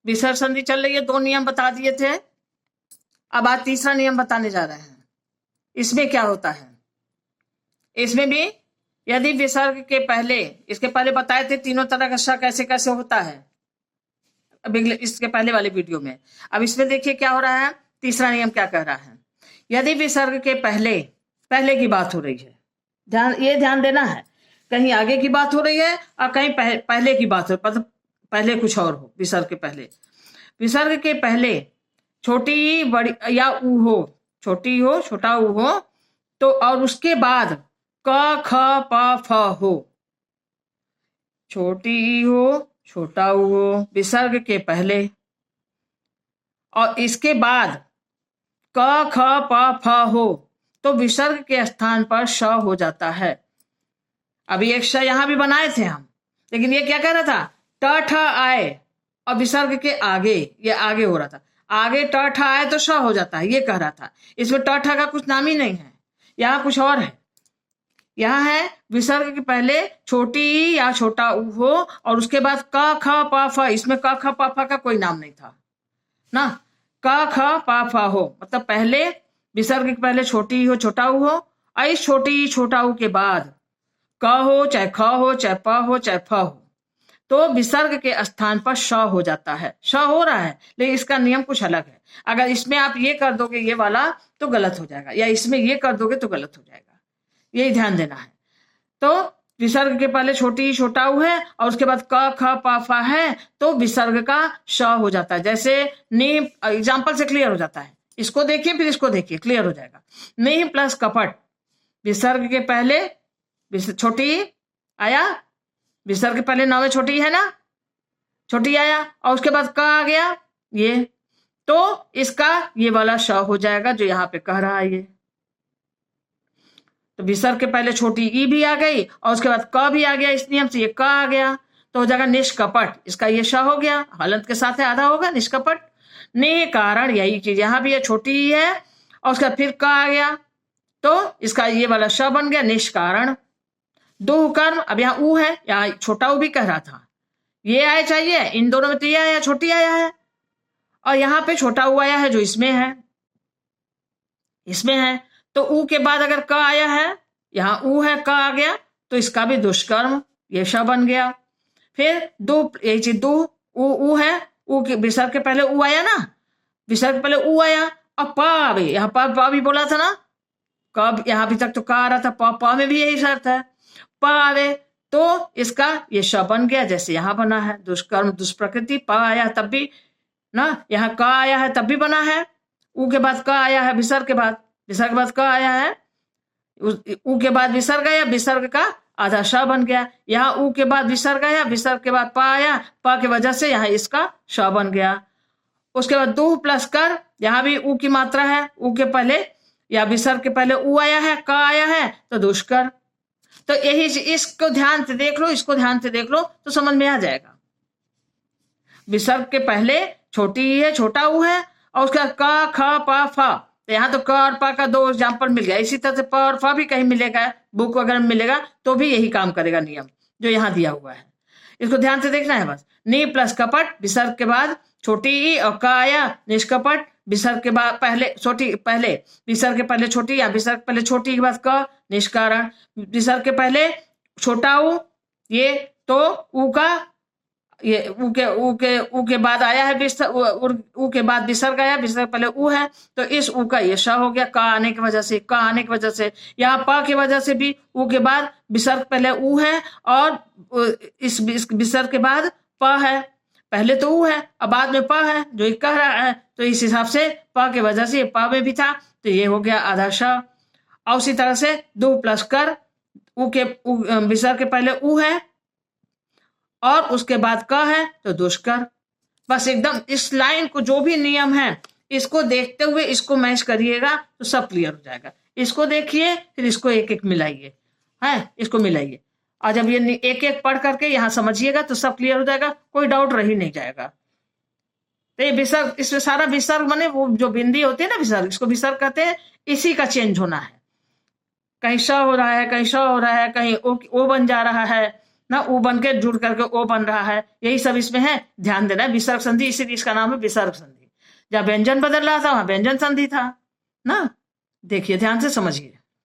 विसर्ग संधि चल रही है, 2 नियम बता दिए थे। अब आज तीसरा नियम बताने जा रहे हैं। इसमें क्या होता है, इसमें भी यदि विसर्ग के पहले, इसके पहले बताए थे तीनों तरह का श कैसे कैसे होता है, अब इसके पहले वाले वीडियो में। अब इसमें देखिए क्या हो रहा है, तीसरा नियम क्या कह रहा है। यदि विसर्ग के पहले की बात हो रही है, ध्यान देना है, कहीं आगे की बात हो रही है और कहीं पहले की बात हो, मतलब पहले कुछ और हो। विसर्ग के पहले, विसर्ग के पहले छोटी ई बड़ी या ऊ हो, छोटी हो छोटा ऊ हो तो, और उसके बाद क ख प फ हो, छोटी ई हो छोटा ऊ हो विसर्ग के पहले, और इसके बाद क ख प फ हो तो विसर्ग के स्थान पर श हो जाता है। अभी एक श यहां भी बनाए थे हम, लेकिन ये क्या कह रहा था, ट ठ आए और विसर्ग के आगे, ये आगे हो रहा था, आगे ट ठ आए तो श हो जाता है, ये कह रहा था। इसमें ट ठ का कुछ नाम ही नहीं है, यहाँ कुछ और है। यहाँ है विसर्ग के पहले छोटी ई या छोटा ऊ हो और उसके बाद क ख प फ, इसमें क ख प फ का कोई नाम नहीं था ना, क ख प फ हो, मतलब पहले विसर्ग के पहले छोटी ई हो छोटा ऊ हो, और इस छोटी ई छोटा ऊ के बाद क हो चाहे ख हो चाहे प हो चाहे फ हो तो विसर्ग के स्थान पर श हो जाता है। श हो रहा है, लेकिन इसका नियम कुछ अलग है। अगर इसमें आप ये कर दोगे ये वाला तो गलत हो जाएगा, या इसमें ये कर दोगे तो गलत हो जाएगा, यही ध्यान देना है। तो विसर्ग के पहले छोटी ई छोटा ऊ है और उसके बाद क ख प फ है तो विसर्ग का श हो जाता है। जैसे नी, एग्जाम्पल से क्लियर हो जाता है, इसको देखिए फिर इसको देखिए, क्लियर हो जाएगा। नी प्लस कपट, विसर्ग के पहले छोटी आया, विसर्ग के पहले नावे छोटी है ना, छोटी आया और उसके बाद क आ गया ये, तो इसका ये वाला श हो जाएगा जो यहाँ पे कह रहा है ये। तो विसर्ग के पहले छोटी ई भी आ गई और उसके बाद क भी आ गया, इस नियम से ये क आ गया तो हो जाएगा निष्कपट, इसका ये श हो गया, हलंत के साथ है आधा होगा निष्कपट। ने कारण यही चीज यहाँ भी है, छोटी ई है और उसके बाद फिर क आ गया तो इसका ये वाला श बन गया निष्कारण। दो कर्म, अब यहाँ ऊ है, यहाँ छोटा ऊ भी कह रहा था, ये आए चाहिए, इन दोनों में तो ये आया छोटी आया है और यहाँ पे छोटा ऊ आया है जो इसमें है, इसमें है तो ऊ के बाद अगर क आया है, यहाँ ऊ है क आ गया तो इसका भी दुष्कर्म, ये श बन गया। फिर दो, यही चीज दो ऊ है, ऊ के विसर्ग के पहले ऊ आया ना, विसर्ग के पहले ऊ आया और प आ गई, यहाँ प भी बोला था ना, कब यहाँ अभी तक तो क आ रहा था, प में भी यही शर्त है, प आवे तो इसका ये श बन गया जैसे यहाँ बना है, दुष्कर्म दुष्प्रकृति, प आया तब भी ना, यहाँ क आया है तब भी बना है, ऊ के बाद क आया है, विसर्ग के बाद क आया है, ऊ के बाद विसर्ग आया, विसर्ग का आधा श बन गया, यहाँ ऊ के बाद विसर्ग आया, विसर्ग के बाद प आया, प की वजह से यहाँ इसका श बन गया। उसके बाद दू प्लस कर, यहाँ भी ऊ की मात्रा है, ऊ के पहले या विसर्ग के पहले ऊ आया है, क आया है तो दुष्कर। तो यही इसको ध्यान से देख लो, इसको ध्यान से देख लो तो समझ में आ जाएगा। विसर्ग के पहले छोटी ई है छोटा ऊ है और उसका क ख प फ, तो यहाँ तो क और प का 2 एग्जाम्पल मिल गया, इसी तरह से प और फ भी कहीं मिलेगा, बुक वगैरह में मिलेगा तो भी यही काम करेगा नियम जो यहाँ दिया हुआ है, इसको ध्यान से देखना है बस। नी प्लस कपट, विसर्ग के बाद छोटी ई और क आया, निष्कपट, विसर्ग के बाद पहले विसर्ग के पहले छोटी या विसर्ग पहले छोटी के बाद क, निष्कारण, विसर्ग के पहले छोटा ऊ, ये तो ऊ का ये ऊ के बाद आया है ऊ के बाद विसर्ग आया, विसर्ग पहले ऊ है तो इस ऊ का ये श हो गया, क आने की वजह से, क आने की वजह से, यहाँ प की वजह से भी ऊ के बाद विसर्ग पहले ऊ है और इस विसर्ग के बाद प है, पहले तो ऊ है और बाद में प है जो ये कह रहा है, तो इस हिसाब से प की वजह से प में भी था तो ये हो गया आधा श। और उसी तरह से दो प्लस कर, विसर्ग के पहले ऊ है और उसके बाद क है तो दुष्कर। बस एकदम इस लाइन को जो भी नियम है इसको देखते हुए इसको मैच करिएगा तो सब क्लियर हो जाएगा। इसको देखिए फिर इसको एक एक मिलाइए, है इसको मिलाइए और जब ये एक एक पढ़ करके यहाँ समझिएगा तो सब क्लियर हो जाएगा, कोई डाउट रह ही नहीं जाएगा। तो ये विसर्ग, इसमें सारा विसर्ग माने वो जो बिंदी होती है ना विसर्ग, इसको विसर्ग कहते हैं, इसी का चेंज होना है, कहीं श हो रहा है कहीं श हो रहा है कहीं ओ बन जा रहा है, ना ऊ बन के जुड़ करके ओ बन रहा है, यही सब इसमें है। ध्यान देना, विसर्ग संधि, इसीलिए इसका नाम है विसर्ग संधि। जब व्यंजन बदल रहा था वहां व्यंजन संधि था ना। देखिए ध्यान से समझिए।